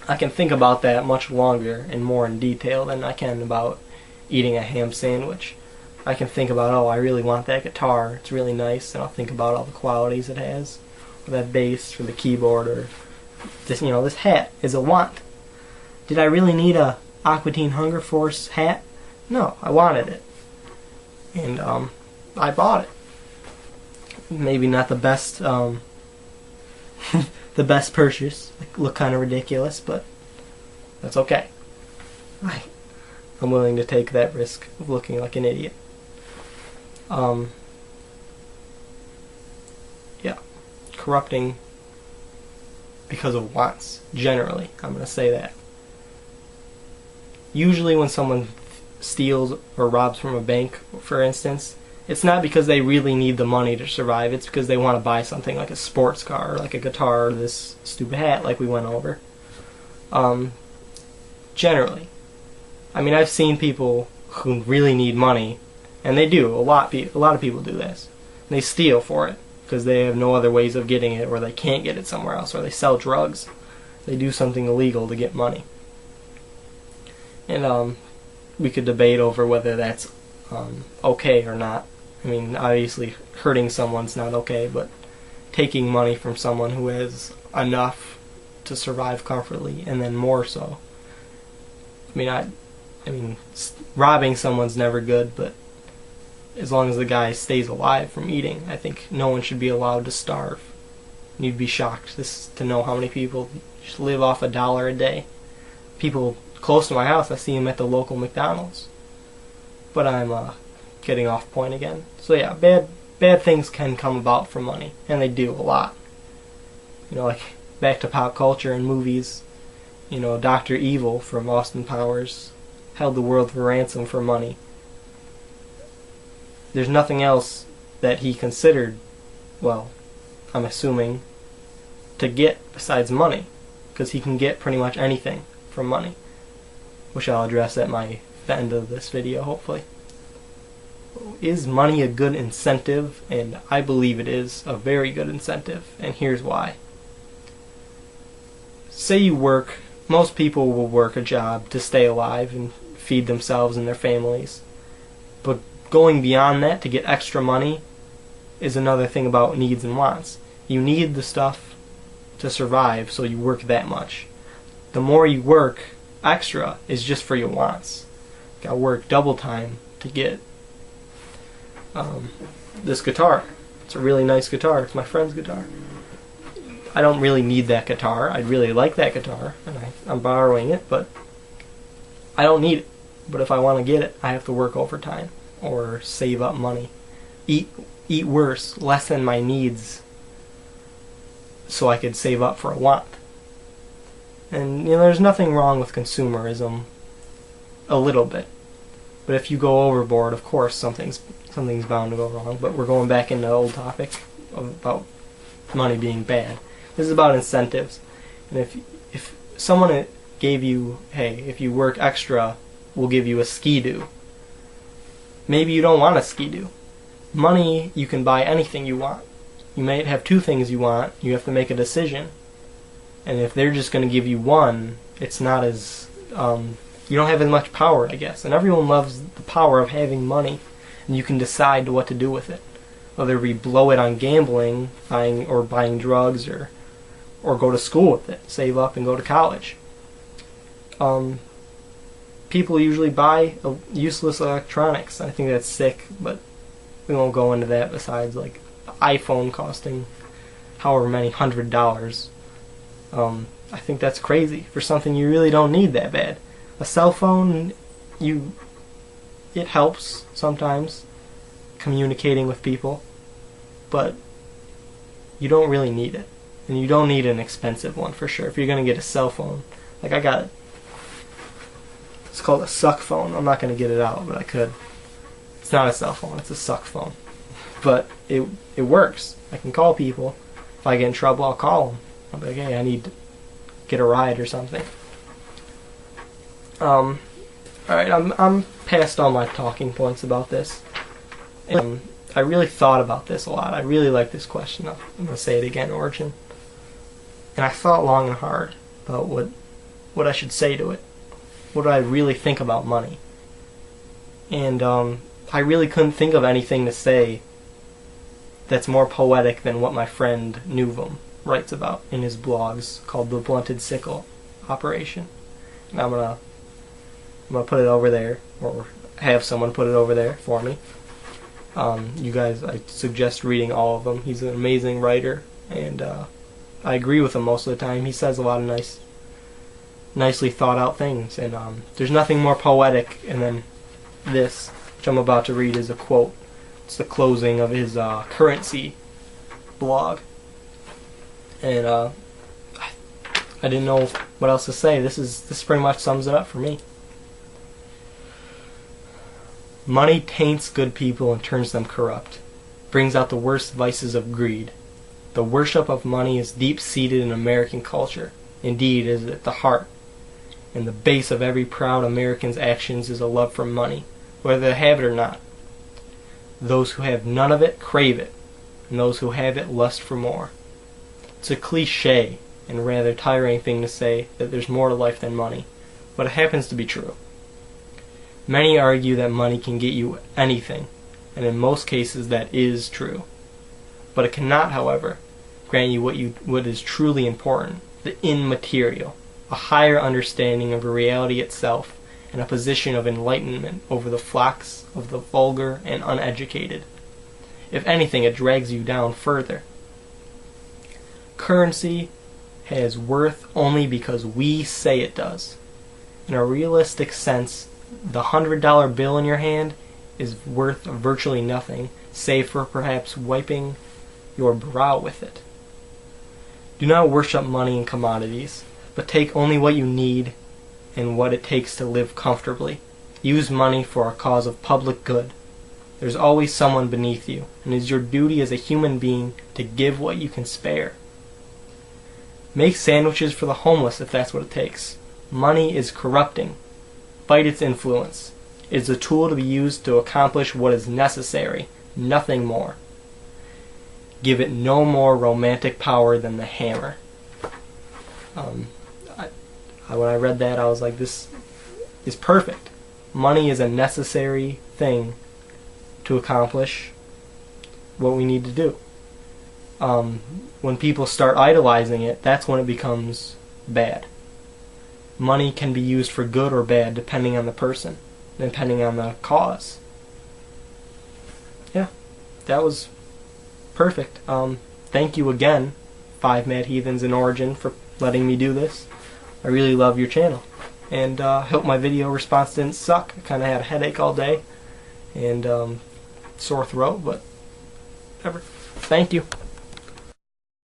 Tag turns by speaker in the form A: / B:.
A: I can think about that much longer and more in detail than I can about eating a ham sandwich. I can think about, oh, I really want that guitar, it's really nice, and I'll think about all the qualities it has, or that bass, or the keyboard, or this, this hat is a want. Did I really need a Aqua Teen Hunger Force hat? No, I wanted it, and I bought it. Maybe not the best, the best purchase. Look kind of ridiculous, but that's okay. I'm willing to take that risk of looking like an idiot. Yeah, corrupting because of wants, generally, I'm going to say that. Usually when someone steals or robs from a bank, for instance, it's not because they really need the money to survive, it's because they want to buy something like a sports car, or like a guitar, or this stupid hat like we went over. Generally. I mean, I've seen people who really need money, and they do, a lot of people do this. They steal for it, because they have no other ways of getting it, or they can't get it somewhere else, or they sell drugs. They do something illegal to get money. And we could debate over whether that's okay or not. I mean, obviously hurting someone's not okay, but taking money from someone who has enough to survive comfortably, and then more so. I mean, robbing someone's never good, but as long as the guy stays alive from eating, I think no one should be allowed to starve. You'd be shocked to know how many people just live off $1 a day. People close to my house, I see them at the local McDonald's. But I'm getting off point again. So yeah, bad things can come about from money, and they do a lot. Like back to pop culture and movies. Dr. Evil from Austin Powers held the world for ransom for money. There's nothing else that he considered, well, I'm assuming, to get besides money, because he can get pretty much anything from money, which I'll address at the end of this video, hopefully. Is money a good incentive? And I believe it is a very good incentive, and here's why. Say you work, most people will work a job to stay alive and feed themselves and their families, but going beyond that to get extra money is another thing about needs and wants. You need the stuff to survive, so you work that much. The more you work extra is just for your wants. I work double time to get this guitar. It's a really nice guitar. It's my friend's guitar. I don't really need that guitar. I'd really like that guitar, and I'm borrowing it, but I don't need it. But if I want to get it, I have to work overtime or save up money. Eat worse, lessen my needs so I could save up for a want. And there's nothing wrong with consumerism a little bit. But if you go overboard, of course something's bound to go wrong. But we're going back into the old topic about money being bad. This is about incentives. And if someone gave you, hey, if you work extra, we'll give you a ski-doo. Maybe you don't want a ski-doo. Money, you can buy anything you want. You might have two things you want. You have to make a decision. And if they're just going to give you one, it's not as, you don't have as much power, I guess. And everyone loves the power of having money, and you can decide what to do with it. Whether we blow it on gambling, buying drugs, or go to school with it, save up and go to college. People usually buy useless electronics. I think that's sick, but we won't go into that. Besides, like the iPhone costing however many $100. I think that's crazy for something you really don't need that bad. A cell phone, it helps sometimes communicating with people, but you don't really need it. And you don't need an expensive one for sure. If you're going to get a cell phone, like I got it. It's called a suck phone. I'm not going to get it out, but I could. It's not a cell phone, it's a suck phone. But it works. I can call people. If I get in trouble, I'll call them. I'll be like, hey, I need to get a ride or something. Alright, I'm past all my talking points about this. I really thought about this a lot. I really like this question. I'm going to say it again, origin. And I thought long and hard about what what I should say to it. What do I really think about money? And I really couldn't think of anything to say that's more poetic than what my friend Newvam writes about in his blogs called The Blunted Sickle Operation. And I'm gonna put it over there, or have someone put it over there for me. You guys, I suggest reading all of them. He's an amazing writer, and I agree with him most of the time. He says a lot of nicely thought out things, and there's nothing more poetic. And then this, which I'm about to read, is a quote. It's the closing of his currency blog, and I didn't know what else to say. This pretty much sums it up for me. Money taints good people and turns them corrupt, brings out the worst vices of greed. The worship of money is deep-seated in American culture. Indeed, it is at the heart and the base of every proud American's actions is a love for money, whether they have it or not. Those who have none of it crave it, and those who have it lust for more. It's a cliché and rather tiring thing to say that there's more to life than money, but it happens to be true. Many argue that money can get you anything, and in most cases that is true. But it cannot, however, grant you what is truly important, the immaterial, a higher understanding of reality itself, and a position of enlightenment over the flocks of the vulgar and uneducated. If anything, it drags you down further. Currency has worth only because we say it does. In a realistic sense, the $100 bill in your hand is worth virtually nothing, save for perhaps wiping your brow with it. Do not worship money and commodities, but take only what you need and what it takes to live comfortably. Use money for a cause of public good. There's always someone beneath you, and it is your duty as a human being to give what you can spare. Make sandwiches for the homeless if that's what it takes. Money is corrupting. Fight its influence. It is a tool to be used to accomplish what is necessary, nothing more. Give it no more romantic power than the hammer. When I read that, I was like, this is perfect. Money is a necessary thing to accomplish what we need to do. When people start idolizing it, that's when it becomes bad. Money can be used for good or bad depending on the person, depending on the cause. Yeah, that was perfect. Thank you again, 5 Mad Heathens in Origin, for letting me do this. I really love your channel, and hope my video response didn't suck. I kind of had a headache all day and sore throat, but whatever. Thank you.